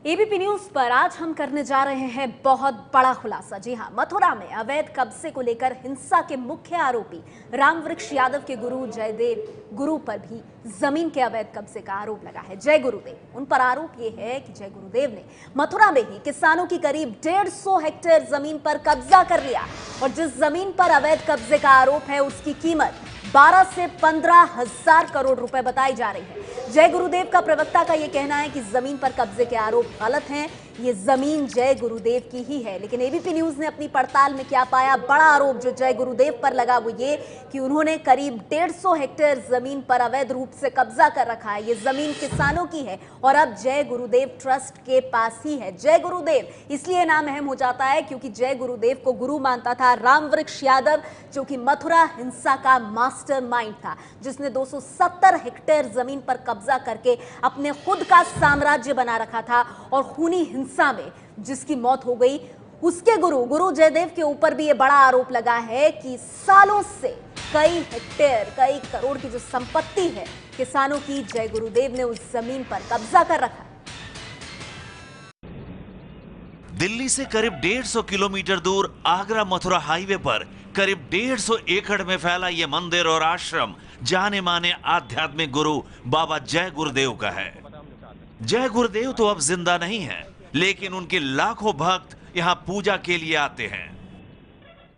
ABP news पर आज हम करने जा रहे हैं बहुत बड़ा खुलासा। जी हां, मथुरा में अवैध कब्जे को लेकर हिंसा के मुख्य आरोपी रामवृक्ष यादव के गुरु जयदेव गुरु पर भी जमीन के अवैध कब्जे का आरोप लगा है। जय गुरुदेव, उन पर आरोप यह है कि जय गुरुदेव ने मथुरा में ही किसानों की करीब 150 हेक्टेयर जमीन पर कब्जा कर लिया और जिस जमीन पर अवैध कब्जे का आरोप है उसकी कीमत 12 से 15 हजार करोड़ रुपए बताई जा रही है। जय गुरुदेव का प्रवक्ता का यह कहना है कि जमीन पर कब्जे के आरोप गलत हैं, ये जमीन जय गुरुदेव की ही है। लेकिन एबीपी न्यूज ने अपनी पड़ताल में क्या पाया? बड़ा आरोप जो जय गुरुदेव पर लगा वो ये कि उन्होंने करीब 150 हेक्टेयर जमीन पर अवैध रूप से कब्जा कर रखा है। ये जमीन किसानों की है और अब जय गुरुदेव ट्रस्ट के पास ही है। जय गुरुदेव इसलिए नाम अहम हो जाता है क्योंकि जय गुरुदेव को गुरु मानता था रामवृक्ष यादव, जो कि मथुरा हिंसा का मास्टरमाइंड था, जिसने 270 हेक्टेयर जमीन पर कब्जा करके अपने खुद का साम्राज्य बना रखा था और खूनी हिंसा में जिसकी मौत हो गई, उसके गुरु जयदेव के ऊपर भी यह बड़ा आरोप लगा है कि सालों से कई हेक्टेयर, कई करोड़ की जो संपत्ति है किसानों की, जय गुरुदेव ने उस जमीन पर कब्जा कर रखा है। दिल्ली से करीब 150 किलोमीटर दूर आगरा मथुरा हाईवे पर करीब 150 एकड़ में फैला यह मंदिर और आश्रम जाने माने आध्यात्मिक गुरु बाबा जय गुरुदेव का है। जय गुरुदेव तो अब जिंदा नहीं है, लेकिन उनके लाखों भक्त यहां पूजा के लिए आते हैं।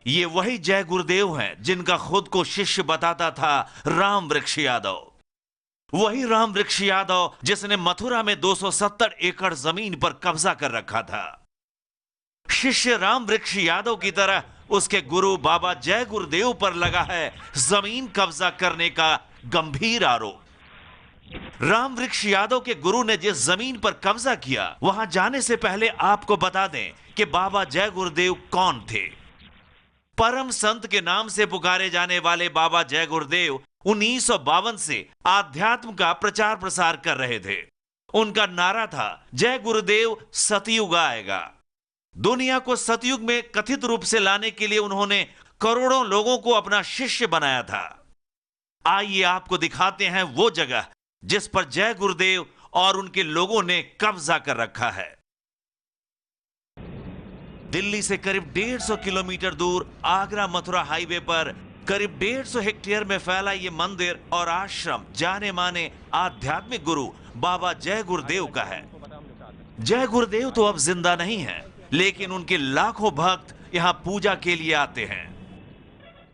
ये वही जय गुरुदेव हैं जिनका खुद को शिष्य बताता था रामवृक्ष यादव। वही रामवृक्ष यादव जिसने मथुरा में 270 एकड़ जमीन पर कब्जा कर रखा था। शिष्य रामवृक्ष यादव की तरह उसके गुरु बाबा जय गुरुदेव पर लगा है जमीन कब्जा करने का गंभीर आरोप। रामवृक्ष यादव के गुरु ने जिस जमीन पर कब्जा किया, वहां जाने से पहले आपको बता दें कि बाबा जय गुरुदेव कौन थे। परम संत के नाम से पुकारे जाने वाले बाबा जय गुरुदेव 1952 से आध्यात्म का प्रचार प्रसार कर रहे थे। उनका नारा था, जय गुरुदेव सतयुग आएगा। दुनिया को सतयुग में कथित रूप से लाने के लिए उन्होंने करोड़ों लोगों को अपना शिष्य बनाया था। आइए आपको दिखाते हैं वो जगह जिस पर जय गुरुदेव और उनके लोगों ने कब्जा कर रखा है। दिल्ली से करीब 150 किलोमीटर दूर आगरा मथुरा हाईवे पर करीब 150 हेक्टेयर में फैला यह मंदिर और आश्रम जाने माने आध्यात्मिक गुरु बाबा जय गुरुदेव का है। जय गुरुदेव तो अब जिंदा नहीं है, लेकिन उनके लाखों भक्त यहां पूजा के लिए आते हैं।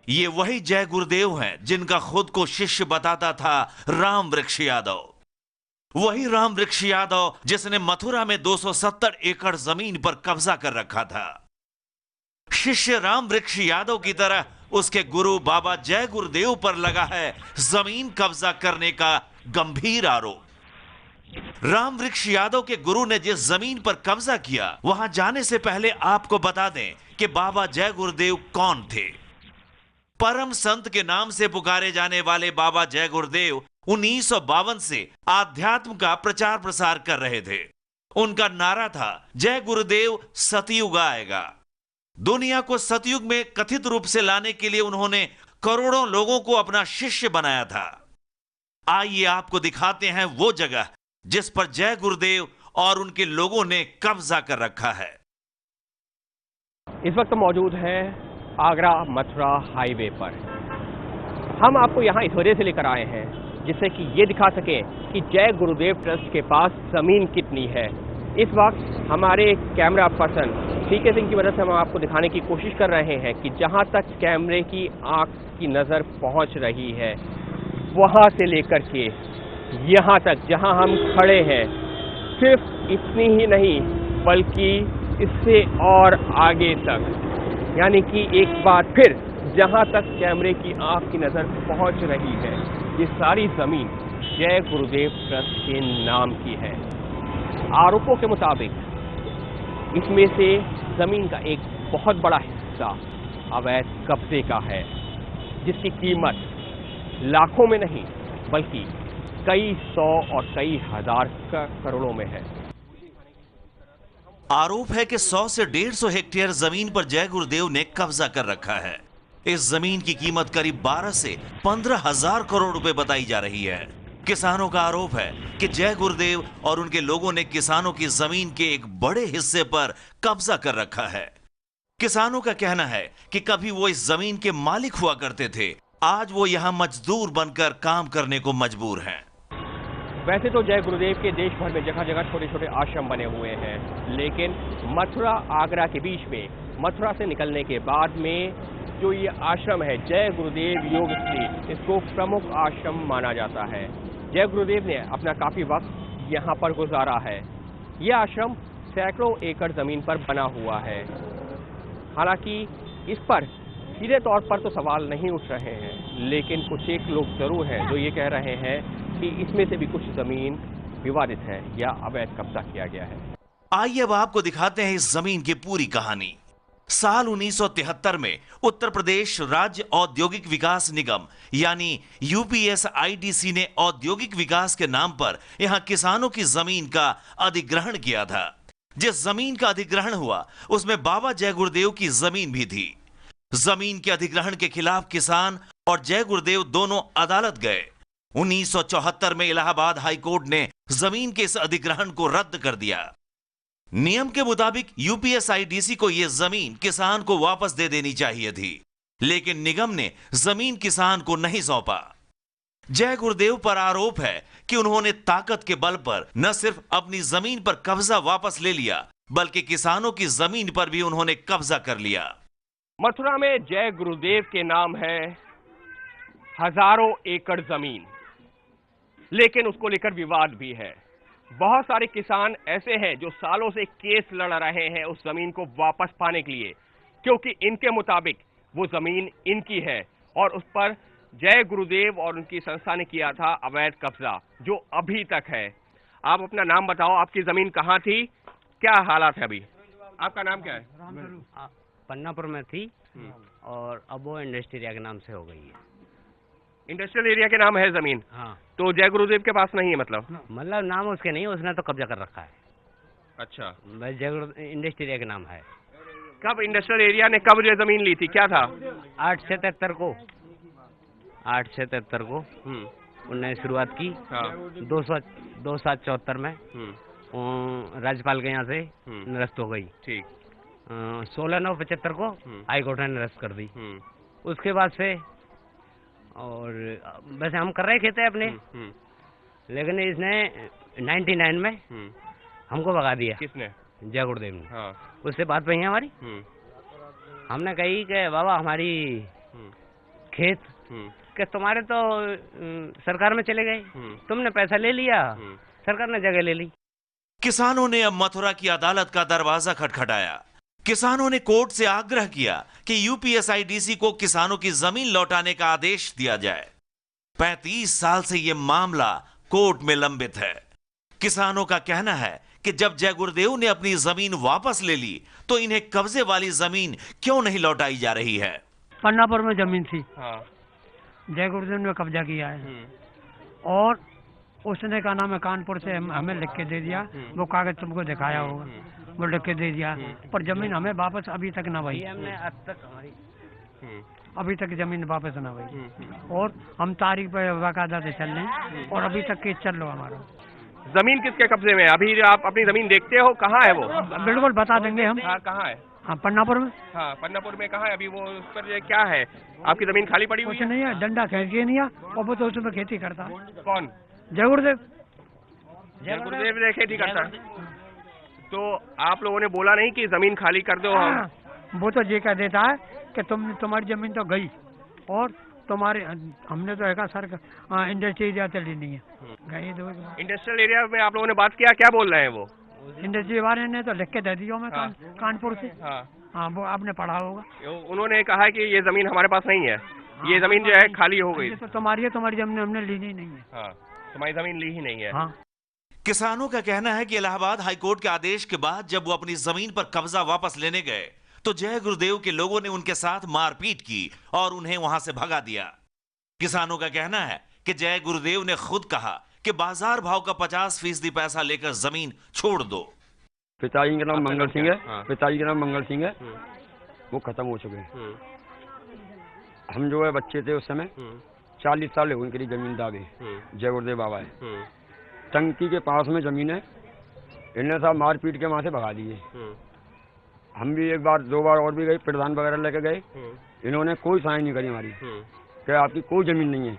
ये वही जय गुरुदेव हैं जिनका खुद को शिष्य बताता था रामवृक्ष यादव। वही रामवृक्ष यादव जिसने मथुरा में 270 एकड़ जमीन पर कब्जा कर रखा था। शिष्य रामवृक्ष यादव की तरह उसके गुरु बाबा जय गुरुदेव पर लगा है जमीन कब्जा करने का गंभीर आरोप। रामवृक्ष यादव के गुरु ने जिस जमीन पर कब्जा किया, वहां जाने से पहले आपको बता दें कि बाबा जय गुरुदेव कौन थे। परम संत के नाम से पुकारे जाने वाले बाबा जय गुरुदेव 1952 से आध्यात्म का प्रचार प्रसार कर रहे थे। उनका नारा था, जय गुरुदेव सतयुग आएगा। दुनिया को सतयुग में कथित रूप से लाने के लिए उन्होंने करोड़ों लोगों को अपना शिष्य बनाया था। आइए आपको दिखाते हैं वो जगह जिस पर जय गुरुदेव और उनके लोगों ने कब्जा कर रखा है। इस वक्त मौजूद है आगरा मथुरा हाईवे पर। हम आपको यहाँ इस वजह से लेकर आए हैं जिससे कि ये दिखा सकें कि जय गुरुदेव ट्रस्ट के पास ज़मीन कितनी है। इस वक्त हमारे कैमरा पर्सन सीके सिंह की मदद से हम आपको दिखाने की कोशिश कर रहे हैं कि जहाँ तक कैमरे की आँख की नज़र पहुँच रही है, वहाँ से लेकर के यहाँ तक जहाँ हम खड़े हैं, सिर्फ इतनी ही नहीं बल्कि इससे और आगे तक, यानी कि एक बार फिर जहां तक कैमरे की आंख की नज़र पहुंच रही है, ये सारी ज़मीन जय गुरुदेव ट्रस्ट के नाम की है। आरोपों के मुताबिक इसमें से ज़मीन का एक बहुत बड़ा हिस्सा अवैध कब्जे का है, जिसकी कीमत लाखों में नहीं बल्कि कई सौ और कई हजार करोड़ों में है। आरोप है कि 100 से 150 हेक्टेयर जमीन पर जय गुरुदेव ने कब्जा कर रखा है। इस जमीन की कीमत करीब 12 से 15 हजार करोड़ रुपए बताई जा रही है। किसानों का आरोप है कि जय गुरुदेव और उनके लोगों ने किसानों की जमीन के एक बड़े हिस्से पर कब्जा कर रखा है। किसानों का कहना है कि कभी वो इस जमीन के मालिक हुआ करते थे, आज वो यहाँ मजदूर बनकर काम करने को मजबूर हैं। वैसे तो जय गुरुदेव के देश भर में जगह जगह छोटे छोटे आश्रम बने हुए हैं, लेकिन मथुरा आगरा के बीच में, मथुरा से निकलने के बाद में जो ये आश्रम है जय गुरुदेव योग स्ट्रीट, इसको प्रमुख आश्रम माना जाता है। जय गुरुदेव ने अपना काफी वक्त यहाँ पर गुजारा है। ये आश्रम सैकड़ों एकड़ जमीन पर बना हुआ है। हालांकि इस पर सीधे तौर पर तो सवाल नहीं उठ रहे हैं, लेकिन कुछ एक लोग जरूर हैं जो ये कह रहे हैं कि इसमें से भी कुछ जमीन विवादित है या अवैध कब्जा किया गया है। आइए अब आपको दिखाते हैं इस जमीन की पूरी कहानी। साल 1973 में उत्तर प्रदेश राज्य औद्योगिक विकास निगम यानी यूपीएसआईडीसी ने औद्योगिक विकास के नाम पर यहां किसानों की जमीन का अधिग्रहण किया था। जिस जमीन का अधिग्रहण हुआ उसमें बाबा जय गुरुदेव की जमीन भी थी। जमीन के अधिग्रहण के खिलाफ किसान और जय गुरुदेव दोनों अदालत गए। 1974 में इलाहाबाद हाईकोर्ट ने जमीन के इस अधिग्रहण को रद्द कर दिया। नियम के मुताबिक यूपीएसआईडीसी को यह जमीन किसान को वापस दे देनी चाहिए थी, लेकिन निगम ने जमीन किसान को नहीं सौंपा। जय गुरुदेव पर आरोप है कि उन्होंने ताकत के बल पर न सिर्फ अपनी जमीन पर कब्जा वापस ले लिया, बल्कि किसानों की जमीन पर भी उन्होंने कब्जा कर लिया। मथुरा में जय गुरुदेव के नाम है हजारों एकड़ जमीन, लेकिन उसको लेकर विवाद भी है। बहुत सारे किसान ऐसे हैं जो सालों से केस लड़ रहे हैं उस जमीन को वापस पाने के लिए, क्योंकि इनके मुताबिक वो जमीन इनकी है और उस पर जय गुरुदेव और उनकी संस्था ने किया था अवैध कब्जा, जो अभी तक है। आप अपना नाम बताओ, आपकी जमीन कहाँ थी, क्या हालात है अभी? आपका नाम क्या है? पन्नापुर में थी और अब वो इंडस्ट्री एरिया के नाम से हो गई है। इंडस्ट्रियल एरिया के नाम है जमीन? हाँ। तो जय गुरुदेव के पास नहीं है? मतलब नाम उसके नहीं है, उसने तो कब्जा कर रखा है। अच्छा, जय गुरुदेव इंडस्ट्री एरिया का नाम है। कब इंडस्ट्रियल एरिया ने कब ये जमीन ली थी, क्या था? 873 को उन्होंने शुरुआत की। हाँ। 2774 में राज्यपाल के यहाँ से निरस्त हो गई। ठीक। 16/9/75 को हाई कोर्ट ने निरस्त कर दी। उसके बाद से और वैसे हम कर रहे थे अपने, लेकिन इसने 99 में हमको भगा दिया। किसने? जय गुरुदेव ने। हाँ। उससे बात हुई हमारी। हमने कही कि बाबा हमारी खेत कि तुम्हारे तो सरकार में चले गए, तुमने पैसा ले लिया, सरकार ने जगह ले ली। किसानों ने अब मथुरा की अदालत का दरवाजा खटखटाया। किसानों ने कोर्ट से आग्रह किया कि यूपीएसआईडीसी को किसानों की जमीन लौटाने का आदेश दिया जाए। 35 साल से यह मामला कोर्ट में लंबित है। किसानों का कहना है कि जब जय गुरुदेव ने अपनी जमीन वापस ले ली तो इन्हें कब्जे वाली जमीन क्यों नहीं लौटाई जा रही है? पन्नापुर में जमीन थी। हाँ। जय गुरुदेव ने कब्जा किया है और उसने का नाम है कानपुर से हमें लिख के दे दिया। वो कागज तुमको दिखाया होगा, वो लिख के दे दिया, पर जमीन हमें वापस अभी तक ना हुई। अभी तक जमीन वापस ना हुई और हम तारीख पे बाकायदा से चल रहे हैं और अभी तक केस चल रहा हमारा। जमीन किसके कब्जे में? अभी आप अपनी जमीन देखते हो, कहाँ है वो? बिल्कुल बता देंगे हम। हाँ, कहाँ है? हाँ, पन्नापुर में। हाँ, पन्नापुर में कहाँ है अभी वो? उस पर क्या है? आपकी जमीन खाली पड़ी हुई कुछ नहीं है, डंडा खींच के नहीं है और वो तो उसमें खेती करता है। कौन? जय गुरुदेव। जय गुरुदेव ने खेती करता है। तो आप लोगों ने बोला नहीं कि जमीन खाली कर दो? हम वो तो ये कह देता है कि तुम्हारी जमीन तो गई और तुम्हारे हमने तो है सर इंडस्ट्री एरिया चली नहीं है, गई दो। इंडस्ट्रियल एरिया में आप लोगों ने बात किया, क्या बोल रहे हैं वो? इंडस्ट्री वाले ने तो लिख के दे दिया मैं। हाँ। कानपुर से। हाँ, वो आपने पढ़ा होगा। उन्होंने कहा कि ये जमीन हमारे पास नहीं है। हाँ, ये जमीन जो है खाली हो गई। तो तुम्हारी है, तुम्हारी जमीन हमने ली नहीं है। हाँ, तुम्हारी जमीन ली ही नहीं है। हाँ। किसानों का कहना है कि इलाहाबाद हाईकोर्ट के आदेश के बाद जब वो अपनी जमीन पर कब्जा वापस लेने गए तो जय गुरुदेव के लोगों ने उनके साथ मारपीट की और उन्हें वहां से भगा दिया। किसानों का कहना है कि जय गुरुदेव ने खुद कहा कि बाजार भाव का 50% पैसा लेकर जमीन छोड़ दो। पिताजी का नाम मंगल सिंह है। हाँ। पिताजी का नाम मंगल सिंह है। वो खत्म हो चुके हैं। हम जो है बच्चे थे उस समय, 40 साल है उनके लिए जमीन दागे। जय गुरुदेव बाबा है। टंकी के पास में जमीन है, इन्हें साहब मार पीट के वहाँ से भगा दिए। हम भी एक बार 2 बार और भी गए, प्रधान वगैरह लेके गए, इन्होंने कोई सहायता नहीं करी हमारी कि आपकी कोई जमीन नहीं है,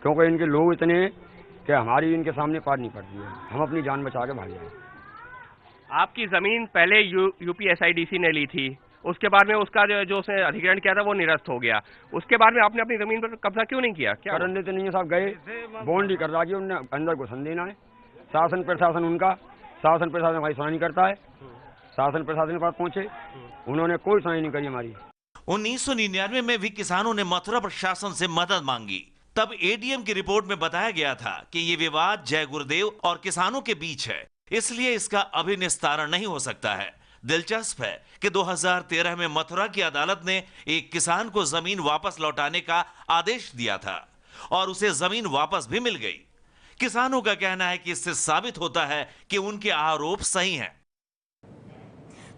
क्योंकि इनके लोग इतने हैं कि हमारी इनके सामने पार नहीं पड़ती है। हम अपनी जान बचा के भागे हैं। आपकी जमीन पहले यूपीएसआईडीसी ने ली थी, उसके बाद में उसका जो उसने अधिग्रहण किया था वो निरस्त हो गया। उसके बाद में आपने अपनी जमीन पर कब्जा क्यों नहीं किया? क्या करने देते नहीं है साहब, गए बॉन्ड कर रहा कि उन्होंने अंदर घुसन देना है। शासन प्रशासन उनका, शासन प्रशासन हमारी सुनाई करता है। शासन प्रशासन के पास पहुंचे, उन्होंने कोई सुनाई नहीं करी हमारी। 1999 में भी किसानों ने मथुरा प्रशासन से मदद मांगी। तब एडीएम की रिपोर्ट में बताया गया था कि ये विवाद जय गुरुदेव और किसानों के बीच है, इसलिए इसका अभी निस्तारण नहीं हो सकता है। दिलचस्प है कि 2013 में मथुरा की अदालत ने एक किसान को जमीन वापस लौटाने का आदेश दिया था और उसे जमीन वापस भी मिल गई। किसानों का कहना है कि इससे साबित होता है कि उनके आरोप सही हैं।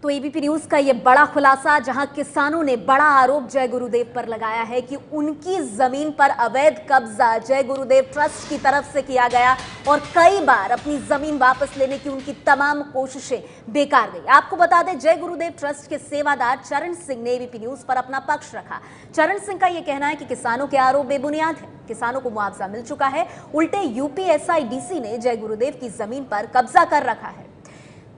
तो एबीपी न्यूज का यह बड़ा खुलासा, जहां किसानों ने बड़ा आरोप जय गुरुदेव पर लगाया है कि उनकी जमीन पर अवैध कब्जा जय गुरुदेव ट्रस्ट की तरफ से किया गया और कई बार अपनी जमीन वापस लेने की उनकी तमाम कोशिशें बेकार गई। आपको बता दें, जय गुरुदेव ट्रस्ट के सेवादार चरण सिंह ने एबीपी न्यूज पर अपना पक्ष रखा। चरण सिंह का यह कहना है कि किसानों के आरोप बेबुनियाद है, किसानों को मुआवजा मिल चुका है, उल्टे यूपीएसआईडीसी ने जय गुरुदेव की जमीन पर कब्जा कर रखा है।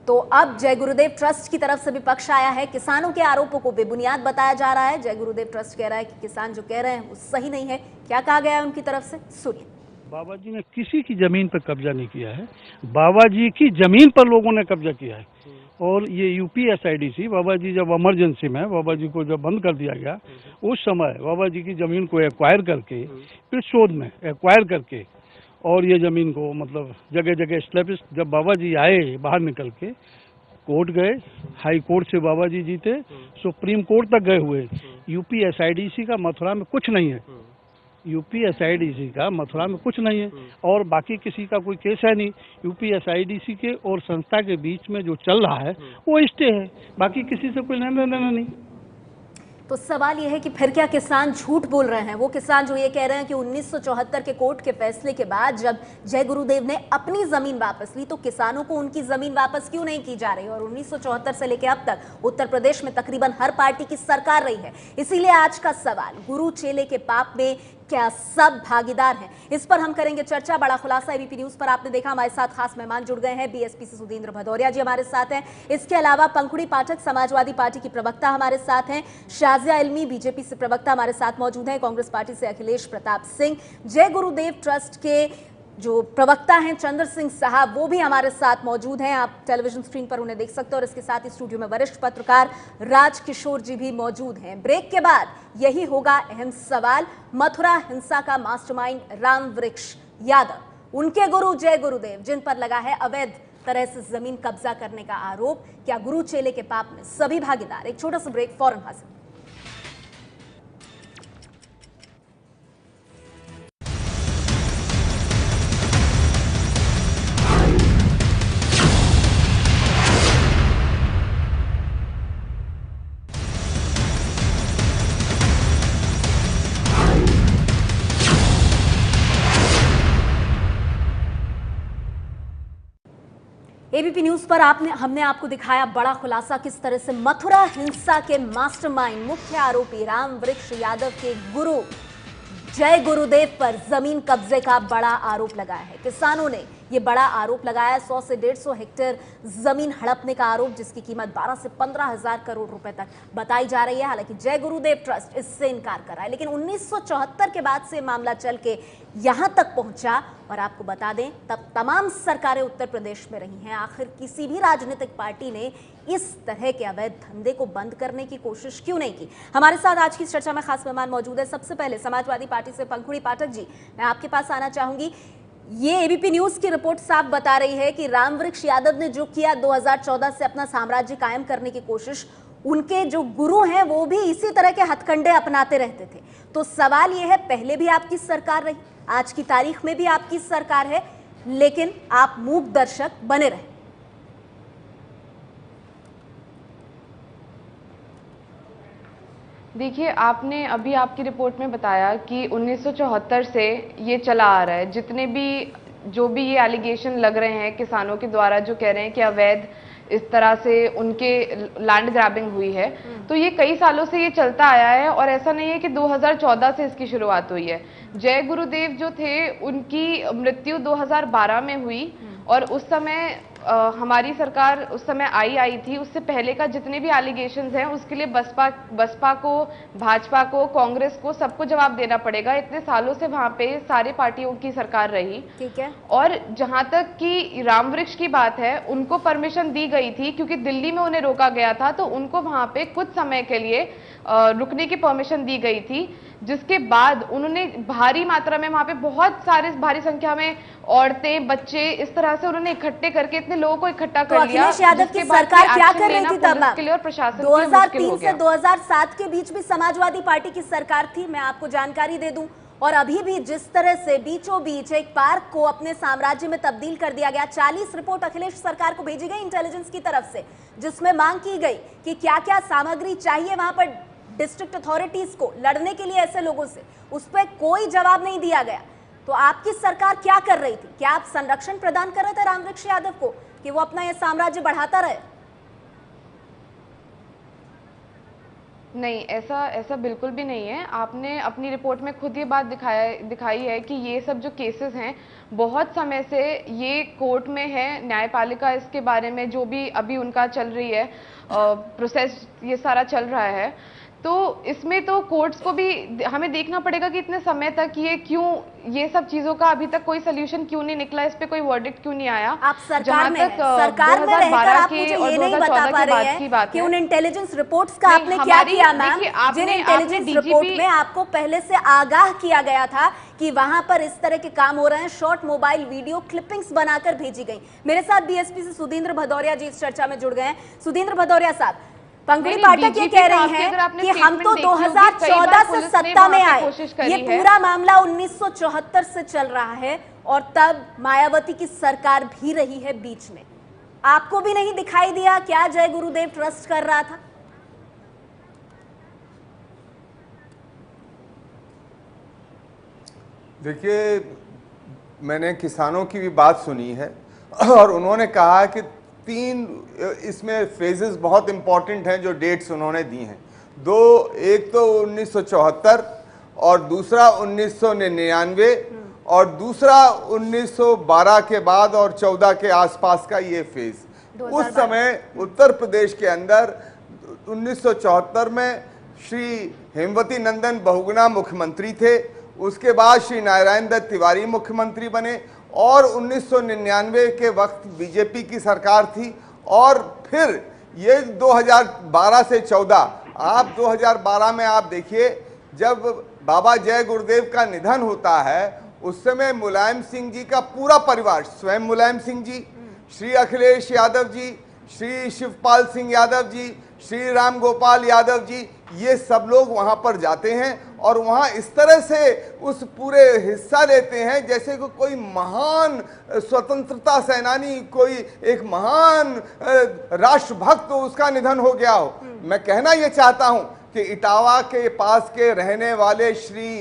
तो अब जय गुरुदेव ट्रस्ट की तरफ से भी पक्ष आया है। किसानों के आरोपों को बेबुनियाद बताया जा रहा है। जय गुरुदेव ट्रस्ट कह रहा है कि किसान जो कह रहे हैं वो सही नहीं है। क्या कहा गया है उनकी तरफ से, सुनिए। बाबा जी ने किसी की जमीन पर कब्जा नहीं किया है, बाबा जी की जमीन पर लोगों ने कब्जा किया है। और ये यूपीएसआईडीसी, बाबा जी जब इमरजेंसी में बाबा जी को जब बंद कर दिया गया, उस समय बाबा जी की जमीन को एक्वायर करके, फिर शोध में एक्वायर करके, और ये ज़मीन को मतलब जगह जगह स्लैबिश, जब बाबा जी आए बाहर निकल के, कोर्ट गए, हाई कोर्ट से बाबा जी जीते, सुप्रीम कोर्ट तक गए हुए। यूपीएसआईडीसी का मथुरा में कुछ नहीं है, यूपीएसआईडीसी का मथुरा में कुछ नहीं है, और बाकी किसी का कोई केस है नहीं। यूपीएसआईडीसी के और संस्था के बीच में जो चल रहा है वो स्टे है, बाकी किसी से कोई लेना देना नहीं। तो सवाल यह है कि फिर क्या किसान झूठ बोल रहे हैं? वो किसान जो ये कह रहे हैं कि 1974 के कोर्ट के फैसले के बाद जब जय गुरुदेव ने अपनी जमीन वापस ली तो किसानों को उनकी जमीन वापस क्यों नहीं की जा रही? और 1974 से लेकर अब तक उत्तर प्रदेश में तकरीबन हर पार्टी की सरकार रही है। इसीलिए आज का सवाल, गुरु चेले के पाप में क्या सब भागीदार हैं? इस पर हम करेंगे चर्चा। बड़ा खुलासा एबीपी न्यूज पर आपने देखा। हमारे साथ खास मेहमान जुड़ गए हैं। बीएसपी से सुधींद्र भदौरिया जी हमारे साथ हैं। इसके अलावा पंखुड़ी पाठक समाजवादी पार्टी की प्रवक्ता हमारे साथ हैं। शाजिया इल्मी बीजेपी से प्रवक्ता हमारे साथ मौजूद हैं। कांग्रेस पार्टी से अखिलेश प्रताप सिंह, जय गुरुदेव ट्रस्ट के जो प्रवक्ता हैं चंद्र सिंह साहब, वो भी हमारे साथ मौजूद हैं। आप टेलीविजन स्क्रीन पर उन्हें देख सकते हो। और इसके साथ ही स्टूडियो में वरिष्ठ पत्रकार राज किशोर जी भी मौजूद हैं। ब्रेक के बाद यही होगा अहम सवाल, मथुरा हिंसा का मास्टरमाइंड रामवृक्ष यादव, उनके गुरु जय गुरुदेव जिन पर लगा है अवैध तरह से जमीन कब्जा करने का आरोप, क्या गुरु चेले के पाप में सभी भागीदार? एक छोटा सा ब्रेक, फौरन हाजिर। एबीपी न्यूज पर हमने आपको दिखाया बड़ा खुलासा, किस तरह से मथुरा हिंसा के मास्टरमाइंड मुख्य आरोपी रामवृक्ष यादव के गुरु जय गुरुदेव पर जमीन कब्जे का बड़ा आरोप लगाया है। किसानों ने ये बड़ा आरोप लगाया, 100 से 150 हेक्टेयर जमीन हड़पने का आरोप, जिसकी कीमत 12 से 15 हजार करोड़ रुपए तक बताई जा रही है। हालांकि जय गुरुदेव ट्रस्ट इससे इनकार कर रहा है, लेकिन 1974 के बाद से मामला चल के यहां तक पहुंचा। और आपको बता दें, तब तमाम सरकारें उत्तर प्रदेश में रही हैं। आखिर किसी भी राजनीतिक पार्टी ने इस तरह के अवैध धंधे को बंद करने की कोशिश क्यों नहीं की? हमारे साथ आज की चर्चा में खास मेहमान मौजूद है। सबसे पहले समाजवादी पार्टी से पंखुड़ी पाठक जी, मैं आपके पास आना चाहूंगी। ये एबीपी न्यूज की रिपोर्ट साफ बता रही है कि रामवृक्ष यादव ने जो किया 2014 से अपना साम्राज्य कायम करने की कोशिश, उनके जो गुरु हैं वो भी इसी तरह के हथकंडे अपनाते रहते थे। तो सवाल ये है, पहले भी आपकी सरकार रही, आज की तारीख में भी आपकी सरकार है, लेकिन आप मूक दर्शक बने रहे। देखिए, आपने अभी आपकी रिपोर्ट में बताया कि 1974 से ये चला आ रहा है। जितने भी जो भी ये एलिगेशन लग रहे हैं किसानों के द्वारा, जो कह रहे हैं कि अवैध इस तरह से उनके लैंड ग्रैबिंग हुई है, तो ये कई सालों से ये चलता आया है और ऐसा नहीं है कि 2014 से इसकी शुरुआत हुई है। जय गुरुदेव जो थे उनकी मृत्यु 2012 में हुई और उस समय हमारी सरकार उस समय आई थी। उससे पहले का जितने भी एलिगेशंस हैं उसके लिए बसपा को, भाजपा को, कांग्रेस को, सबको जवाब देना पड़ेगा। इतने सालों से वहां पे सारे पार्टियों की सरकार रही। ठीक है। और जहां तक कि राम वृक्ष की बात है, उनको परमिशन दी गई थी क्योंकि दिल्ली में उन्हें रोका गया था, तो उनको वहां पे कुछ समय के लिए रुकने की परमिशन दी गई थी, जिसके बाद उन्होंने भारी मात्रा में वहां पे बहुत सारे भारी संख्या में औरतें, बच्चे, इस तरह से उन्होंने इकट्ठे करके इतने लोगों को इकट्ठा कर लिया। अखिलेश यादव की सरकार क्या कर रही थी तब? के लिए और प्रशासन 2003 से 2007 के बीच भी समाजवादी पार्टी की सरकार थी। मैं आपको जानकारी दे दूं, और अभी भी जिस तरह से बीचों बीच एक पार्क को अपने साम्राज्य में तब्दील कर दिया गया। 40 रिपोर्ट अखिलेश सरकार को भेजी गई इंटेलिजेंस की तरफ से, जिसमें मांग की गई कि क्या क्या सामग्री चाहिए वहां पर डिस्ट्रिक्ट अथॉरिटीज को लड़ने के लिए ऐसे लोगों से, उस पर कोई जवाब नहीं दिया गया। तो आपकी सरकार क्या कर रही थी? क्या आप संरक्षण प्रदान कर रहे थे रामवृक्ष यादव को कि वो अपना ये साम्राज्य बढ़ाता रहे? नहीं, ऐसा बिल्कुल भी नहीं है। आपने अपनी रिपोर्ट में खुद ये बात दिखाई है कि ये सब जो केसेस हैं बहुत समय से ये कोर्ट में है, न्यायपालिका इसके बारे में जो भी अभी उनका चल रही है प्रोसेस, ये सारा चल रहा है। तो इसमें तो कोर्ट्स को भी हमें देखना पड़ेगा कि इतने समय तक ये क्यों, ये सब चीजों का अभी तक कोई सोल्यूशन क्यों नहीं निकला, इस पे कोई वर्डिक्ट क्यों नहीं आया। आप सरकार में रहकर आप मुझे ये नहीं बता पा रहे हैं कि उन इंटेलिजेंस रिपोर्ट्स का आपने क्या किया मैम, जिन इंटेलिजेंस रिपोर्ट में आपको पहले से आगाह किया गया था कि वहां पर इस तरह के काम हो रहे हैं, शॉर्ट मोबाइल वीडियो क्लिपिंग्स बनाकर भेजी गई। मेरे साथ बीएसपी से सुधींद्र भदौरिया जी इस चर्चा में जुड़ गए हैं। सुधींद्र भदौरिया साहब, पंकुड़ी पाठक ये कह रही हैं कि हम तो 2014 से सत्ता में आए, ये पूरा मामला 1974 से चल रहा है और तब मायावती की सरकार भी रही है बीच में। आपको भी नहीं दिखाई दिया क्या जय गुरुदेव ट्रस्ट कर रहा था? देखिए, मैंने किसानों की भी बात सुनी है और उन्होंने कहा कि 3 इसमें फेजेस बहुत इंपॉर्टेंट हैं जो डेट्स उन्होंने दी हैं। एक तो 1974 और दूसरा 1999 और दूसरा 1912 के बाद और 14 के आसपास का ये फेज। उस समय उत्तर प्रदेश के अंदर 1974 में श्री हेमवती नंदन बहुगुणा मुख्यमंत्री थे, उसके बाद श्री नारायण दत्त तिवारी मुख्यमंत्री बने और 1999 के वक्त बीजेपी की सरकार थी और फिर ये 2012 से 14, आप 2012 में आप देखिए जब बाबा जय गुरुदेव का निधन होता है उस समय मुलायम सिंह जी का पूरा परिवार, स्वयं मुलायम सिंह जी, श्री अखिलेश यादव जी, श्री शिवपाल सिंह यादव जी, श्री राम गोपाल यादव जी, ये सब लोग वहां पर जाते हैं और वहां इस तरह से उस पूरे हिस्सा लेते हैं जैसे कि कोई महान स्वतंत्रता सेनानी, कोई एक महान राष्ट्रभक्त उसका निधन हो गया हो। मैं कहना ये चाहता हूं कि इटावा के पास के रहने वाले श्री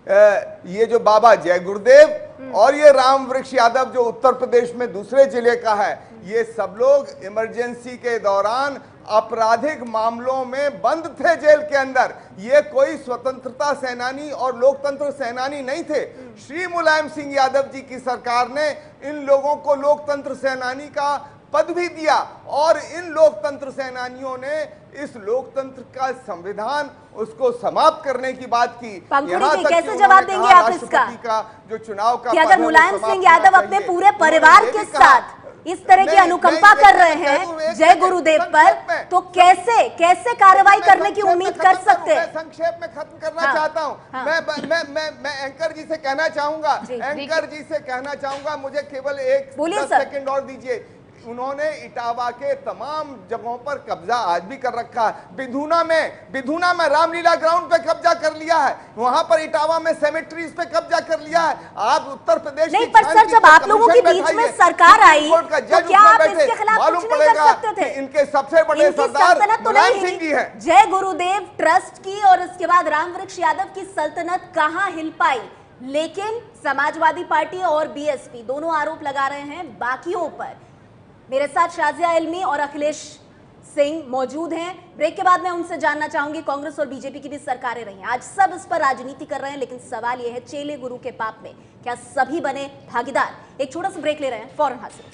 ये जो बाबा जय गुरुदेव और ये राम वृक्ष यादव जो उत्तर प्रदेश में दूसरे जिले का है, ये सब लोग इमरजेंसी के दौरान आपराधिक मामलों में बंद थे जेल के अंदर। ये कोई स्वतंत्रता सेनानी और लोकतंत्र सेनानी नहीं थे। श्री मुलायम सिंह यादव जी की सरकार ने इन लोगों को लोकतंत्र सेनानी का पद भी दिया और इन लोकतंत्र सेनानियों ने इस लोकतंत्र का संविधान उसको समाप्त करने की बात की। यहाँ तक कैसे जवाब देंगे आप इसका का जो चुनाव का कि अगर मुलायम सिंह यादव अपने पूरे परिवार के साथ इस तरह की अनुकंपा कर रहे हैं जय गुरुदेव पर, तो कैसे कार्रवाई करने की उम्मीद कर सकते हैं? संक्षेप में खत्म करना चाहता हूं। मैं एंकर जी से कहना चाहूंगा, मुझे केवल 1 सेकंड और दीजिए। उन्होंने इटावा के तमाम जगहों पर कब्जा आज भी कर रखा है। बिधूना में रामलीला ग्राउंड पे कब्जा कर लिया है, वहां पर इटावा में सेमेट्रीज पे कब्जा कर लिया है। आप उत्तर प्रदेश नहीं, पर सर जब आप लोगों के बीच में सरकार आई तो क्या आप इसके खिलाफ कुछ नहीं कर सकते थे? इनके सबसे बड़े सरदार मुलायम सिंह जी हैं। जय गुरुदेव ट्रस्ट की और उसके बाद रामवृक्ष यादव की सल्तनत कहां हिल पाई, लेकिन समाजवादी पार्टी और बीएसपी दोनों आरोप लगा रहे हैं बाकियों पर। मेरे साथ शाजिया इल्मी और अखिलेश सिंह मौजूद हैं। ब्रेक के बाद मैं उनसे जानना चाहूंगी, कांग्रेस और बीजेपी की भी सरकारें रही हैं, आज सब इस पर राजनीति कर रहे हैं, लेकिन सवाल यह है चेले गुरु के पाप में क्या सभी बने भागीदार? एक छोटा सा ब्रेक ले रहे हैं, फौरन हाजिर।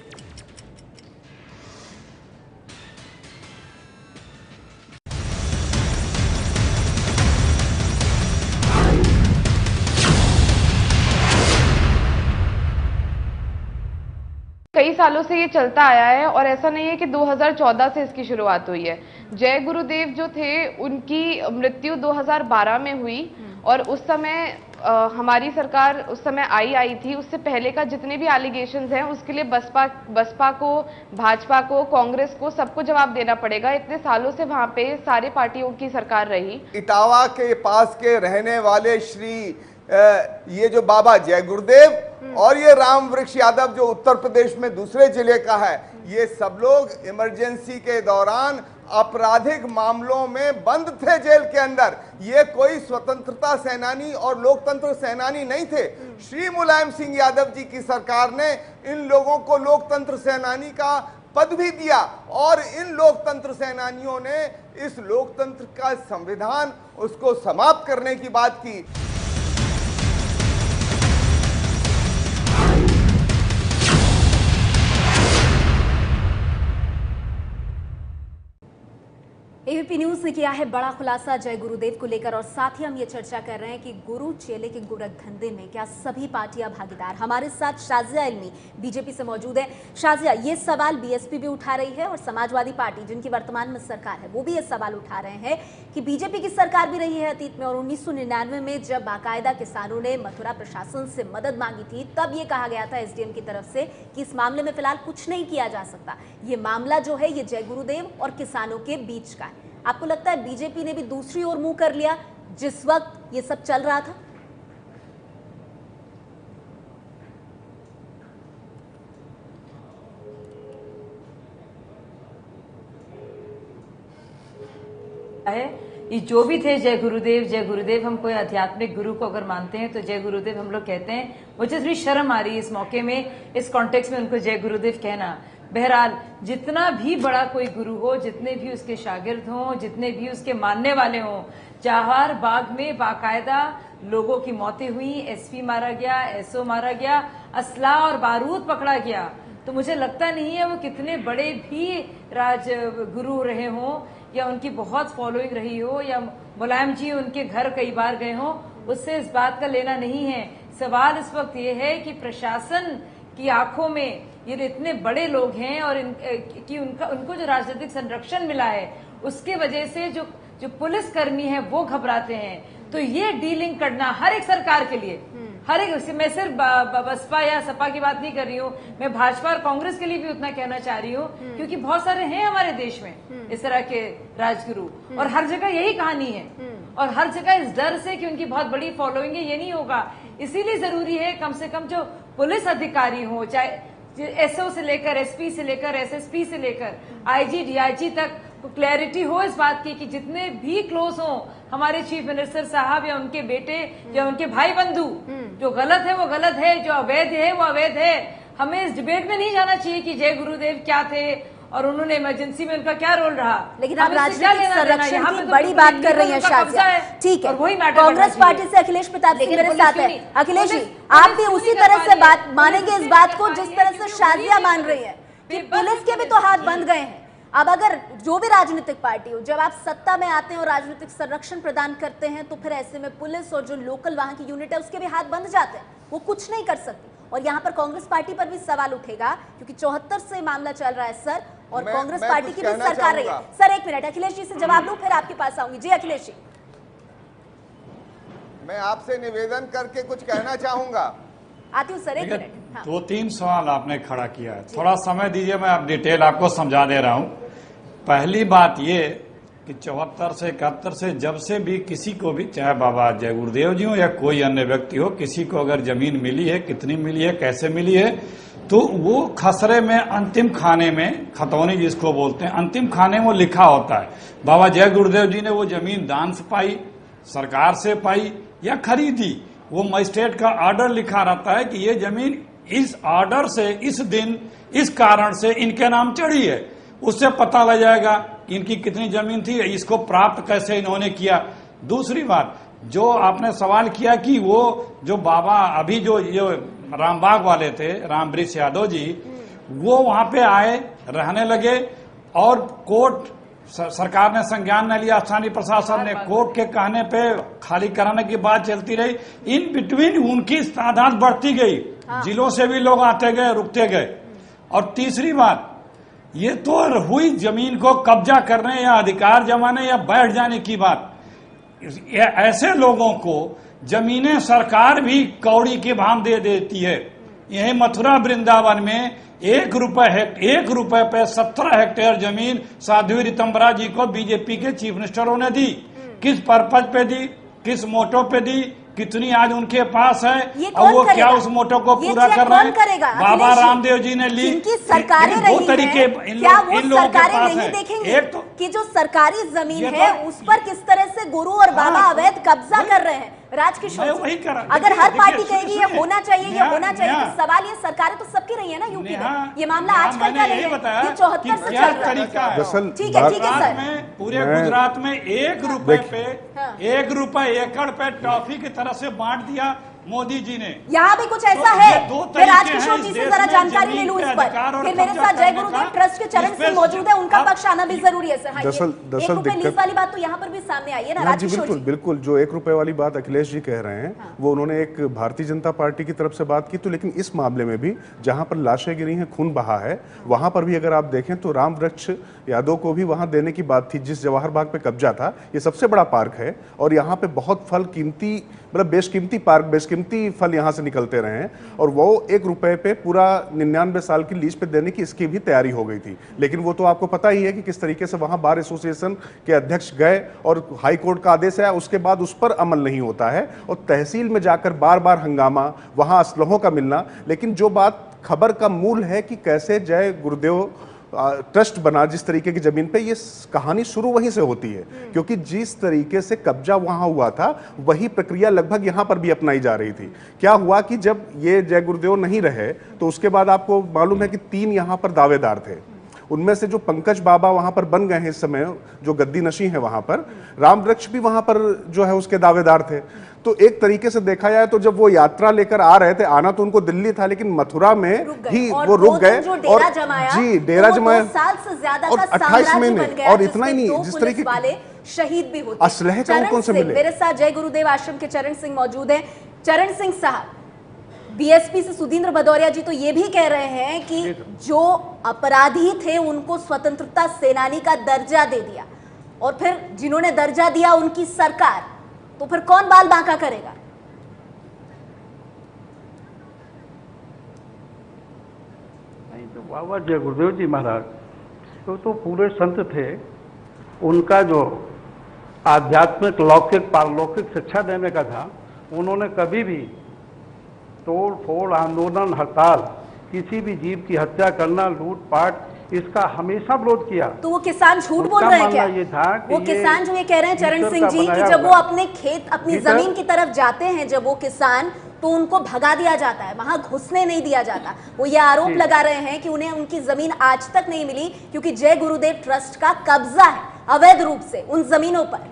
कई सालों से ये चलता आया है और ऐसा नहीं है कि 2014 से इसकी शुरुआत हुई है। जय गुरुदेव जो थे उनकी मृत्यु 2012 में हुई और उस समय हमारी सरकार उस समय आई थी। उससे पहले का जितने भी एलिगेशंस हैं उसके लिए बसपा को, भाजपा को, कांग्रेस को सबको जवाब देना पड़ेगा। इतने सालों से वहां पे सारे पार्टियों की सरकार रही। इटावा के पास के रहने वाले श्री ये जो बाबा जय गुरुदेव और ये रामवृक्ष यादव जो उत्तर प्रदेश में दूसरे जिले का है, ये सब लोग इमरजेंसी के दौरान आपराधिक मामलों में बंद थे जेल के अंदर। ये कोई स्वतंत्रता सेनानी और लोकतंत्र सेनानी नहीं थे। श्री मुलायम सिंह यादव जी की सरकार ने इन लोगों को लोकतंत्र सेनानी का पद भी दिया और इन लोकतंत्र सेनानियों ने इस लोकतंत्र का संविधान उसको समाप्त करने की बात की। एबीपी न्यूज ने किया है बड़ा खुलासा जय गुरुदेव को लेकर और साथ ही हम ये चर्चा कर रहे हैं कि गुरु चेले के गोरख धंधे में क्या सभी पार्टियां भागीदार। हमारे साथ शाजिया इल्मी बीजेपी से मौजूद है। शाजिया, ये सवाल बीएसपी भी उठा रही है और समाजवादी पार्टी जिनकी वर्तमान में सरकार है वो भी ये सवाल उठा रहे हैं कि बीजेपी की सरकार भी रही है अतीत में और 1999 में जब बाकायदा किसानों ने मथुरा प्रशासन से मदद मांगी थी तब ये कहा गया था एसडीएम की तरफ से कि इस मामले में फिलहाल कुछ नहीं किया जा सकता। ये मामला जो है ये जय गुरुदेव और किसानों के बीच का है। आपको लगता है बीजेपी ने भी दूसरी ओर मुंह कर लिया जिस वक्त ये सब चल रहा था? है ये जो भी थे जय गुरुदेव, हम कोई आध्यात्मिक गुरु को अगर मानते हैं तो जय गुरुदेव हम लोग कहते हैं। मुझे इतनी शर्म आ रही है इस मौके में, इस कॉन्टेक्स्ट में उनको जय गुरुदेव कहना। बहरहाल जितना भी बड़ा कोई गुरु हो, जितने भी उसके शागिर्द हों, जितने भी उसके मानने वाले हों, चाहार बाग में बाकायदा लोगों की मौतें हुई, एसपी मारा गया, एसओ मारा गया, असला और बारूद पकड़ा गया, तो मुझे लगता नहीं है वो कितने बड़े भी राज गुरु रहे हों या उनकी बहुत फॉलोइंग रही हो या मुलायम जी उनके घर कई बार गए हों, उससे इस बात का लेना नहीं है। सवाल इस वक्त ये है कि प्रशासन की आंखों में ये इतने बड़े लोग हैं और कि उनको जो राजनीतिक संरक्षण मिला है उसके वजह से जो पुलिस कर्मी है वो घबराते हैं। तो ये डीलिंग करना हर एक सरकार के लिए, हर एक, मैं सिर्फ बसपा या सपा की बात नहीं कर रही हूँ, मैं भाजपा और कांग्रेस के लिए भी उतना कहना चाह रही हूँ क्योंकि बहुत सारे हैं हमारे देश में इस तरह के राजगुरु और हर जगह यही कहानी है और हर जगह इस डर से कि उनकी बहुत बड़ी फॉलोइंग है ये नहीं होगा। इसीलिए जरूरी है कम से कम जो पुलिस अधिकारी हो, चाहे एसओ से लेकर एसपी से लेकर एसएसपी से लेकर आईजी डीआईजी तक क्लैरिटी हो इस बात की कि जितने भी क्लोज हों हमारे चीफ मिनिस्टर साहब या उनके बेटे या उनके भाई बंधु, जो गलत है वो गलत है, जो अवैध है वो अवैध है। हमें इस डिबेट में नहीं जाना चाहिए कि जय गुरुदेव क्या थे और उन्होंने इमरजेंसी में उनका क्या रोल रहा। लेकिन आप राजनीतिक संरक्षण की बड़ी बात कर रही हैं शाजिया, ठीक है। कांग्रेस पार्टी से अखिलेश प्रताप सिंह मेरे साथ है। अखिलेश जी, आप भी उसी तरह से बात मानेंगे इस बात को जिस तरह से शाजिया मान रही है कि पुलिस के भी तो हाथ बंद गए हैं। अब अगर जो भी राजनीतिक पार्टी हो, जब आप सत्ता में आते हैं और राजनीतिक संरक्षण प्रदान करते हैं तो फिर ऐसे में पुलिस और जो लोकल वहां की यूनिट है उसके भी हाथ बंद जाते हैं, वो कुछ नहीं कर सकती। और यहाँ पर कांग्रेस पार्टी पर भी सवाल उठेगा क्योंकि 74 से मामला चल रहा है सर, और कांग्रेस पार्टी की भी सरकार रही है। सर एक मिनट, अखिलेश जी से जवाब लूं फिर आपके पास आऊंगी। जी अखिलेश जी, मैं आपसे निवेदन करके कुछ कहना चाहूंगा। आती हूँ सर, एक मिनट। हाँ। 2-3 सवाल आपने खड़ा किया है, थोड़ा समय दीजिए, मैं अब डिटेल आपको समझा दे रहा हूँ। पहली बात ये कि 74 से 71 से जब से भी किसी को भी, चाहे बाबा जय गुरुदेव जी हो या कोई अन्य व्यक्ति हो, किसी को अगर जमीन मिली है, कितनी मिली है, कैसे मिली है, तो वो खसरे में अंतिम खाने में, खतौनी जिसको बोलते हैं, अंतिम खाने में वो लिखा होता है बाबा जय गुरुदेव जी ने वो जमीन दान से पाई, सरकार से पाई या खरीदी। वो मजिस्ट्रेट का ऑर्डर लिखा रहता है कि ये जमीन इस ऑर्डर से, इस दिन, इस कारण से इनके नाम चढ़ी है। उससे पता लग जाएगा इनकी कितनी जमीन थी, इसको प्राप्त कैसे इन्होंने किया। दूसरी बात, जो आपने सवाल किया कि वो जो बाबा अभी जो रामबाग वाले थे, रामवृक्ष यादव जी, वो वहां पे आए, रहने लगे और कोर्ट, सरकार ने संज्ञान न लिया, स्थानीय प्रशासन ने, कोर्ट के कहने पे खाली कराने की बात चलती रही। इन बिटवीन उनकी तादाद बढ़ती गई, जिलों से भी लोग आते गए, रुकते गए। और तीसरी बात, ये तो हुई जमीन को कब्जा करने या अधिकार जमाने या बैठ जाने की बात। ऐसे लोगों को जमीनें सरकार भी कौड़ी के भाव दे देती है। यही मथुरा वृंदावन में 1 रुपए पे 17 हेक्टेयर जमीन साध्वी रितंबरा जी को बीजेपी के चीफ मिनिस्टरों ने दी। किस पर्पज पे दी, किस मोटो पे दी, कितनी आज उनके पास है और वो क्या उस मोटो को पूरा कर रहे हैं? बाबा रामदेव जी ने ली। सरकारें दो तरीके क्या वो सरकारें नहीं देखेंगे एक तो कि जो सरकारी जमीन है उस पर किस तरह से गुरु और बाबा अवैध कब्जा कर रहे हैं? राजकिशोर, अगर हर पार्टी कहेगी ये होना चाहिए, ये होना चाहिए, तो सवाल ये सरकारें तो सबकी रही है ना यूपी में। ये मामला आजकल का नहीं है, ये 74 से चल रहा है। ठीक है सर। पूरे गुजरात में 1 रुपए पे 1 रुपए एकड़ पे टॉफी की तरह से बांट दिया मोदी जी ने। यहाँ भी कुछ ऐसा है? मैं राजकिशोर जी से जरा जानकारी ले लूं इस पर। फिर मेरे साथ जय गुरुदेव ट्रस्ट के चरण सिंह मौजूद है, उनका पक्ष आना भी जरूरी है सर। दरअसल 1 रुपए लीज वाली बात तो यहाँ पर भी सामने आई है ना राजकिशोर जी? बिल्कुल, जो 1 रुपए वाली बात अखिलेश जी कह रहे हैं, वो उन्होंने एक भारतीय जनता पार्टी की तरफ से बात की। तो लेकिन इस मामले में भी जहां पर लाशें गिरी हैं, खून बहा है, वहां पर भी अगर आप देखें तो रामवृक्ष यादव को भी वहां देने की बात थी। जिस जवाहर बाग पे कब्जा था, ये सबसे बड़ा पार्क है और यहाँ पे बहुत फल कीमती, मतलब बेशकीमती पार्क, बेशकीमती फल यहाँ से निकलते रहे हैं। और वो 1 रुपए पे पूरा 99 साल की लीज पे देने की इसकी भी तैयारी हो गई थी। लेकिन वो तो आपको पता ही है कि किस तरीके से वहां बार एसोसिएशन के अध्यक्ष गए और हाई कोर्ट का आदेश आया, उसके बाद उस पर अमल नहीं होता है और तहसील में जाकर बार बार हंगामा, वहां असलहों का मिलना। लेकिन जो बात खबर का मूल है कि कैसे जय गुरुदेव ट्रस्ट बना जिस तरीके की जमीन पे, ये कहानी शुरू वहीं से होती है। क्योंकि जिस तरीके से कब्जा वहां हुआ था, वही प्रक्रिया लगभग यहां पर भी अपनाई जा रही थी। क्या हुआ कि जब ये जय गुरुदेव नहीं रहे तो उसके बाद आपको मालूम है कि 3 यहां पर दावेदार थे। उनमें से जो पंकज बाबा वहां पर बन गए हैं इस समय, जो गद्दी नशी है वहां पर, रामवृक्ष भी वहां पर जो है उसके दावेदार थे। तो एक तरीके से देखा जाए तो जब वो यात्रा लेकर आ रहे थे, आना तो उनको दिल्ली था, लेकिन मथुरा में ही वो रुक गए और जी डेरा जमाया और 28 महीने। और इतना ही नहीं, जिस तरीके वाले शहीद भी होते, असलहे कौन से मिले। मेरे साथ जय गुरुदेव आश्रम के चरण सिंह मौजूद है। चरण सिंह साहब, बीएसपी से सुधींद्र भदौरिया जी तो ये भी कह रहे हैं कि जो अपराधी थे उनको स्वतंत्रता सेनानी का दर्जा दे दिया, और फिर जिन्होंने दर्जा दिया उनकी सरकार, तो फिर कौन बाल बांका करेगा? नहीं तो बाबा जय गुरुदेव जी महाराज तो पूरे संत थे। उनका जो आध्यात्मिक लौकिक पारलौकिक शिक्षा देने का था, उन्होंने कभी भी तोड़ फोड़, आंदोलन, हड़ताल, किसी भी जीव की हत्या करना, लूटपाट, इसका हमेशा विरोध किया। तो वो किसान झूठ बोल रहे हैं क्या? ये था कि वो किसान जो ये कह रहे हैं चरण सिंह जी कि जब वो अपने खेत, अपनी जमीन की तरफ जाते हैं, जब वो किसान, तो उनको भगा दिया जाता है, वहां घुसने नहीं दिया जाता। वो ये आरोप लगा रहे हैं कि उन्हें उनकी जमीन आज तक नहीं मिली क्योंकि जय गुरुदेव ट्रस्ट का कब्जा है अवैध रूप से उन जमीनों पर।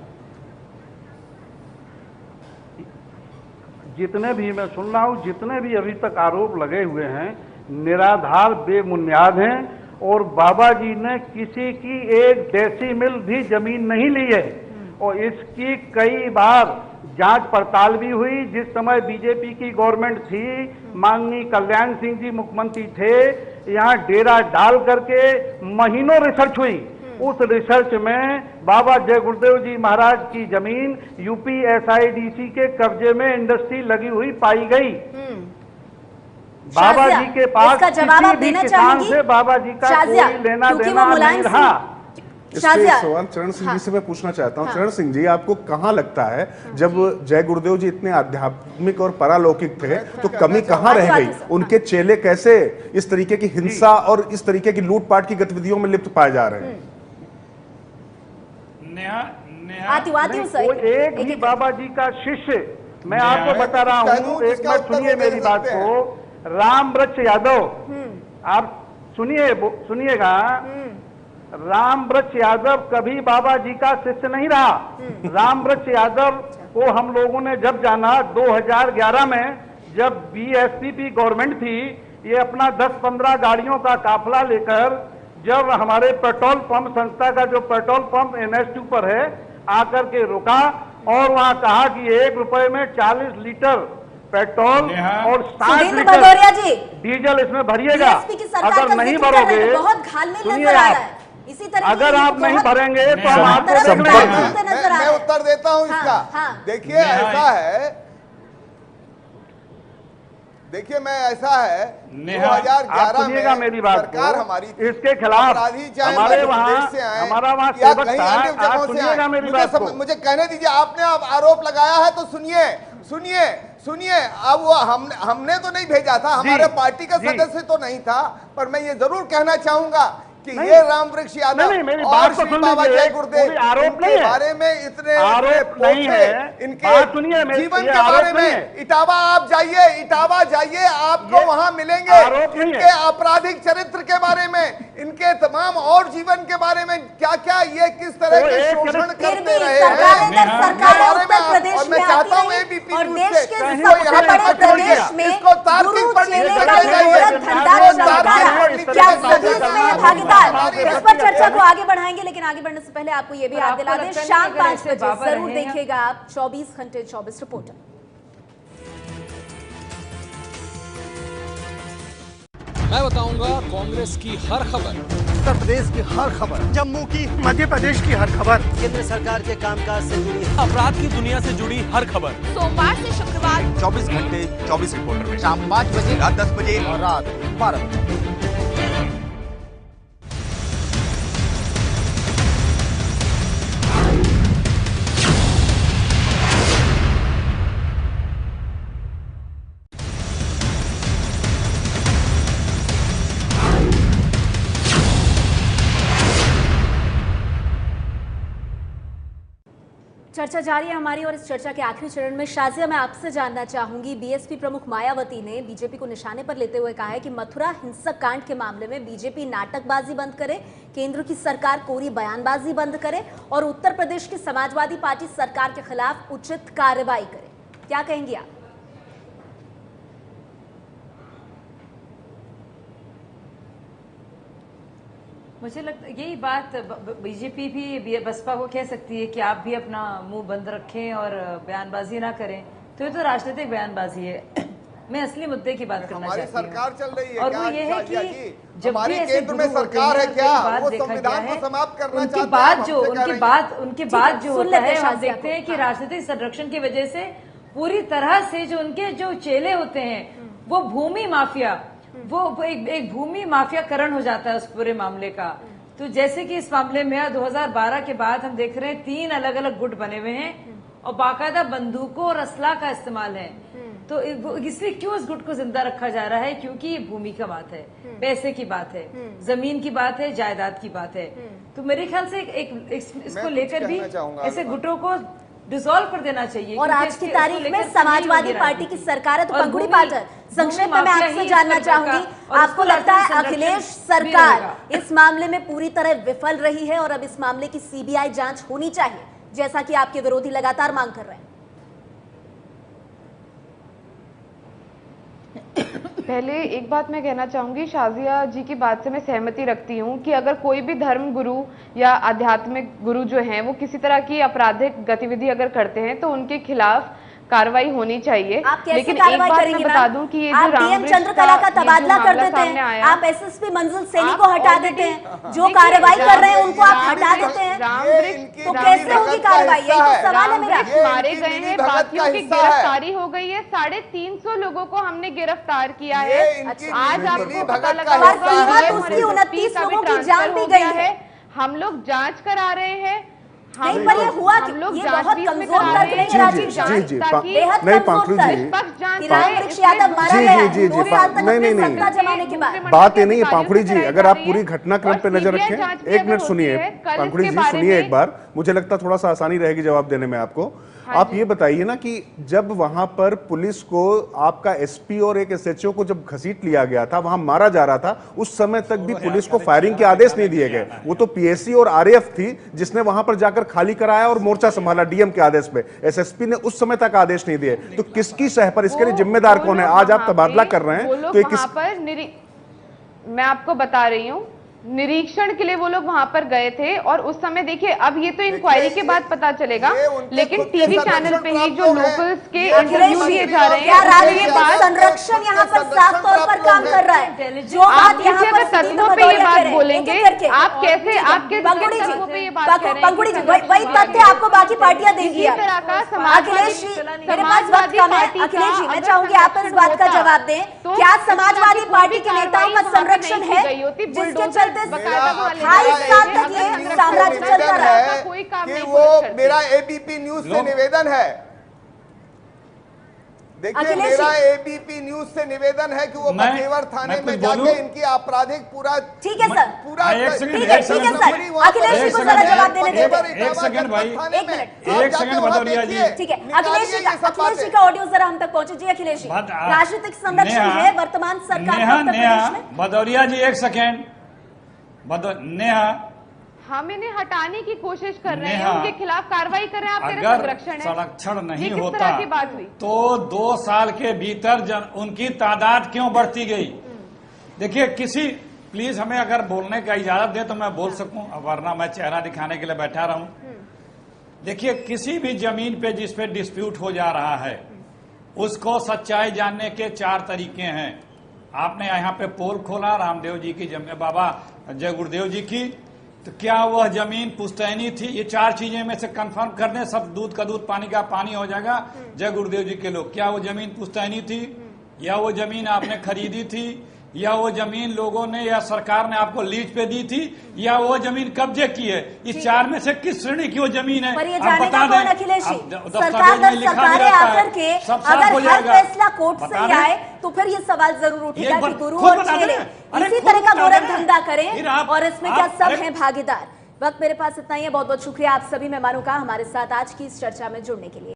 जितने भी मैं सुन रहा हूँ, जितने भी अभी तक आरोप लगे हुए हैं, निराधार, बेबुनियाद हैं। और बाबा जी ने किसी की 1 डेसीमिल भी जमीन नहीं ली है और इसकी कई बार जांच पड़ताल भी हुई। जिस समय बीजेपी की गवर्नमेंट थी, माननीय कल्याण सिंह जी मुख्यमंत्री थे, यहाँ डेरा डाल करके महीनों रिसर्च हुई। उस रिसर्च में बाबा जय गुरुदेव जी महाराज की जमीन यूपी SIDC के कब्जे में इंडस्ट्री लगी हुई पाई गई। बाबा जी के पास इसका जवाब आप किसी भी देना किसान चाहेंगी? से बाबा जी का शाजिया, कोई लेना क्योंकि वो देना मुलायम नहीं सिंह- रहा। इसके शाजिया। सवाल चरण सिंह हाँ। जी से मैं पूछना चाहता हूँ। हाँ। चरण सिंह जी, आपको कहाँ लगता है जब जय गुरुदेव जी इतने आध्यात्मिक और पारलौकिक थे तो कमी कहाँ रह गई? उनके चेले कैसे इस तरीके की हिंसा और इस तरीके की लूटपाट की गतिविधियों में लिप्त पाए जा रहे हैं? आती सर, कोई एक भी बाबा जी का शिष्य, मैं आपको बता रहा हूँ, एक मिनट सुनिए मेरी बात को। राम वृक्ष यादव, आप सुनिएगा, राम वृक्ष यादव कभी बाबा जी का शिष्य नहीं रहा। राम वृक्ष यादव को हम लोगों ने जब जाना 2011 में, जब बीएसपी गवर्नमेंट थी, ये अपना 10-15 गाड़ियों का काफिला लेकर जब हमारे पेट्रोल पंप संस्था का जो पेट्रोल पंप NH2 पर है आकर के रुका और वहां कहा कि 1 रुपए में 40 लीटर पेट्रोल और 60 लीटर डीजल इसमें भरिएगा। अगर नहीं भरोगे, सुनिए आप, इसी तरह अगर आप नहीं भरेंगे तो हम आपको देख लेंगे। मैं उत्तर देता हूं इसका। देखिए ऐसा है, देखिए मैं ऐसा है 2011 में मेरी बात सरकार हमारी इसके खिलाफ अपराधी चाहे हमारे मध्य वहाँ प्रदेश से आए हमारा वहाँ या सेवक कहीं था। अन्य आप जगहों से सुनिएगा आए। मेरी बात को। मुझे कहने दीजिए, आपने अब आरोप लगाया है तो सुनिए सुनिए सुनिए। अब वो हमने तो नहीं भेजा था, हमारे पार्टी का सदस्य तो नहीं था, पर मैं ये जरूर कहना चाहूंगा कि ये राम वृक्ष यादव और श्री बाबा जय गुरुदेव इनके बारे में इतने आरोप नहीं है, इनके जीवन के बारे में इटावा आप जाइए, इटावा जाइए, आपको वहां मिलेंगे इनके आपराधिक चरित्र के बारे में, इनके तमाम और जीवन के बारे में, क्या क्या ये किस तरह के शोषण करते रहे हैं। और मैं चाहता हूँ एबीपी न्यूज़ से इसको यहाँ पर पकड़िए, इसको तार्किक पढ़ने इस पर चर्चा को आगे बढ़ाएंगे, लेकिन आगे बढ़ने से पहले आपको ये भी याद दिला दें, शाम 5 बजे जरूर देखिएगा आप 24 घंटे 24 रिपोर्टर। मैं बताऊंगा कांग्रेस की हर खबर, उत्तर प्रदेश की हर खबर, जम्मू की, मध्य प्रदेश की हर खबर, केंद्र सरकार के कामकाज से जुड़ी, अपराध की दुनिया से जुड़ी हर खबर, सोमवार से शुक्रवार 24 घंटे 24 रिपोर्टर में, शाम 5 बजे, रात 10 बजे और रात 12 बजे। चर्चा जारी है हमारी, और इस चर्चा के आखिरी चरण में शाजिया, मैं आपसे जानना चाहूंगी, बीएसपी प्रमुख मायावती ने बीजेपी को निशाने पर लेते हुए कहा है कि मथुरा हिंसक कांड के मामले में बीजेपी नाटकबाजी बंद करे, केंद्र की सरकार कोरी बयानबाजी बंद करे और उत्तर प्रदेश की समाजवादी पार्टी सरकार के खिलाफ उचित कार्रवाई करे। क्या कहेंगी आप? मुझे लगता है यही बात बीजेपी भी बसपा को कह सकती है कि आप भी अपना मुंह बंद रखें और बयानबाजी ना करें, तो ये तो राजनीतिक बयानबाजी है। मैं असली मुद्दे की बात करना चाहती हूँ। हमारी सरकार चल रही है और वो ये है कि जब भी ऐसे केंद्र में सरकार है क्या वो संविधान को समाप्त करना चाहते हैं। उनके बाद जो होता है, हम देखते हैं कि राजनीतिक संरक्षण की वजह से पूरी तरह से जो उनके जो चेले होते हैं वो भूमि माफिया, वो एक भूमि माफियाकरण हो जाता है उस पूरे मामले का। तो जैसे कि इस मामले में 2012 के बाद हम देख रहे हैं 3 अलग अलग गुट बने हुए हैं और बाकायदा बंदूकों और असला का इस्तेमाल है। तो इसलिए क्यों इस गुट को जिंदा रखा जा रहा है? क्योंकि ये भूमि का बात है, पैसे की बात है, जमीन की बात है, जायदाद की बात है। तो मेरे ख्याल से इसको लेकर भी ऐसे गुटों को डिसॉल्व कर देना चाहिए। और आज की तारीख में समाजवादी पार्टी की सरकार है, तो पंगुड़ी पाटर, संक्षेप में मैं आपसे जानना चाहूंगी, आपको लगता है अखिलेश सरकार इस मामले में पूरी तरह विफल रही है और अब इस मामले की सीबीआई जांच होनी चाहिए, जैसा कि आपके विरोधी लगातार मांग कर रहे हैं? पहले एक बात मैं कहना चाहूंगी, शाजिया जी की बात से मैं सहमति रखती हूँ कि अगर कोई भी धर्म गुरु या आध्यात्मिक गुरु जो हैं वो किसी तरह की आपराधिक गतिविधि अगर करते हैं तो उनके खिलाफ कार्रवाई होनी चाहिए। आप कैसे लेकिन एक कार्रवाई बात करेंगे? मैं बता दूं कि ये आप जो डीएम चंद्रकला का तबादला कर देते हैं, आप एसएसपी मंजिल सैनी को हटा देते हैं, जो कार्रवाई कर रहे हैं उनको आप हटा देते हैं, तो कैसे होगी कार्रवाई? यही तो सवाल है मेरा। मारे गए हैं, बाकियों की गिरफ्तारी हो गई है, 350 लोगों को हमने गिरफ्तार किया है। आज आपको पता लगा उसकी 29 लोगों की जान भी गई है। हम लोग जांच करा रहे हैं। नहीं, पर ये हुआ कि ये बहुत कमजोर तर्क नहीं है राजीव जी, बेहद कमजोर तर्क। रामवृक्ष यादव मारा गया है 2 साल तक अपनी सत्ता जमाने के बाद। बात ये नहीं है पांखुड़ी जी, अगर आप पूरी घटनाक्रम पे नजर रखें, एक मिनट सुनिए पांखुड़ी जी, सुनिए एक बार, मुझे लगता थोड़ा सा आसानी रहेगी जवाब देने में आपको। आप ये बताइए ना कि जब वहां पर पुलिस को आपका एसपी और एक एसएचओ को जब घसीट लिया गया था, वहां मारा जा रहा था, उस समय तक भी पुलिस को फायरिंग के आदेश नहीं दिए गए। वो तो पीएससी और आरएएफ थी जिसने वहां पर जाकर खाली कराया और मोर्चा संभाला डीएम के आदेश पे। एसएसपी ने उस समय तक आदेश नहीं दिए, तो किसकी सह पर इसके लिए जिम्मेदार कौन है? आज आप तबादला कर रहे हैं तो मैं आपको बता रही हूँ, निरीक्षण के लिए वो लोग वहां पर गए थे और उस समय देखिए, अब ये तो इंक्वायरी के बाद पता चलेगा, लेकिन टीवी चैनल पे ही जो लोकल्स के इंटरव्यू दिए जा रहे हैं, संरक्षण यहाँ पर साफ तौर पर काम कर रहा है। जो आप यहाँ पर तथ्यों पे ये बात बोलेंगे, आप कैसे आपके तथ्यों पे ये बात कह रहे हैं? पंकुड़ी जी, वही तथ्य आपको बाकी पार्टियां देंगी। अखिलेश जी, मेरे पास वक्त कम है। अखिलेश जी, मैं चाहूंगी आप इस बात का जवाब दें, क्या समाजवादी पार्टी के नेताओं का संरक्षण है जिसके 28 साल तक ये साम्राज्य चलता रहा? कोई काम कि नहीं वो मेरा एबीपी न्यूज से निवेदन है, देखिए मेरा एबीपी न्यूज से निवेदन है कि वो बखेवर थाने में जाके इनकी आपराधिक पूरा, ठीक है सर, पूरा ठीक है सर, अखिलेश जी को जरा जवाब देने दें। एक सेकंड भाई, एक सेकंड भदौरिया जी, ठीक है। अखिलेश जी का ऑडियो जरा हम तक पहुंचे जी। अखिलेश जी, राजनीतिक संरक्षण है वर्तमान सरकार का उत्तर प्रदेश में? भदौरिया जी एक सेकंड, नेहा, हम इन्हें हटाने की कोशिश कर रहे हैं, उनके खिलाफ कार्रवाई कर रहे हैं, आप कह रहे हैं संरक्षण है। संरक्षण नहीं किस होता तरह की बात हुई? तो 2 साल के भीतर उनकी तादाद क्यों बढ़ती गई? देखिए, किसी प्लीज हमें अगर बोलने का इजाजत दे तो मैं बोल सकूं, वरना मैं चेहरा दिखाने के लिए बैठा रहूं। देखिए, किसी भी जमीन पे जिस पे डिस्प्यूट हो जा रहा है, उसको सच्चाई जानने के 4 तरीके हैं। आपने यहाँ पे पोल खोला रामदेव जी की बाबा जय गुरुदेव जी की, तो क्या वह जमीन पुश्तैनी थी? ये 4 चीजें में से कंफर्म कर दें, सब दूध का दूध पानी का पानी हो जाएगा। जय गुरुदेव जी के लोग, क्या वो जमीन पुश्तैनी थी, या वो जमीन आपने खरीदी थी, या वो जमीन लोगों ने या सरकार ने आपको लीज पे दी थी, या वो जमीन कब्जे की है? इस 4 में से किस श्रेणी की वो जमीन है? आप बता दें। अखिलेश जी, सरकारें आकर के अगर हर फैसला कोर्ट से आए तो फिर ये सवाल जरूर उठेगा कि गुरु और चेले इसी तरह का गोरख धंधा करें और इसमें क्या सब हैं भागीदार। वक्त मेरे पास इतना ही है। बहुत बहुत शुक्रिया आप सभी मेहमानों का हमारे साथ आज की इस चर्चा में जुड़ने के लिए।